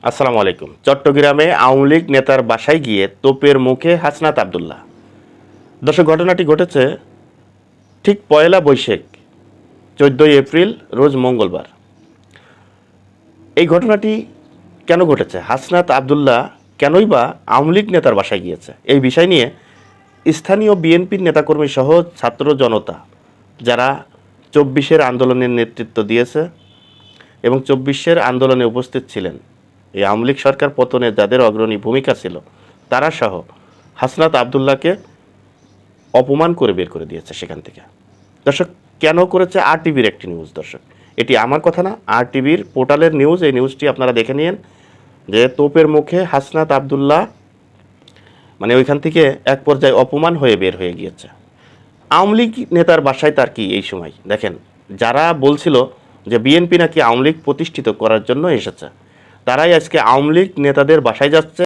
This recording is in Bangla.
আসসালামু আলাইকুম। চট্টগ্রামে আওয়ামী লীগ নেতার বাসায় গিয়ে তোপের মুখে হাসনাত আবদুল্লাহ। দর্শক, ঘটনাটি ঘটেছে ঠিক পয়লা বৈশাখ 14ই এপ্রিল রোজ মঙ্গলবার। এই ঘটনাটি কেন ঘটেছে, হাসনাত আবদুল্লাহ কেনই বা আওয়ামী লীগ নেতার বাসায় গিয়েছে, এই বিষয় নিয়ে স্থানীয় বিএনপির নেতাকর্মী সহ ছাত্র জনতা যারা 24-এর আন্দোলনের নেতৃত্ব দিয়েছে এবং 24-এর আন্দোলনে উপস্থিত ছিলেন, এই আওয়ামী লীগ সরকার পতনে যাদের অগ্রণী ভূমিকা ছিল তারা সহ হাসনাত আবদুল্লাহকে অপমান করে বের করে দিয়েছে সেখান থেকে। দর্শক, কেন করেছে? RTVর একটি নিউজ। দর্শক, এটি আমার কথা না, RTVর পোর্টালের নিউজ। এই নিউজটি আপনারা দেখে নিন যে তোপের মুখে হাসনাত আবদুল্লাহ মানে ওইখান থেকে এক পর্যায়ে অপমান হয়ে বের হয়ে গিয়েছে। আওয়ামী লীগ নেতার বাসায় তার কি এই সময়? দেখেন, যারা বলছিল যে বিএনপি নাকি আওয়ামী লীগ প্রতিষ্ঠিত করার জন্য এসেছে, তারাই আজকে আওয়ামী লীগ নেতাদের বাসায় যাচ্ছে।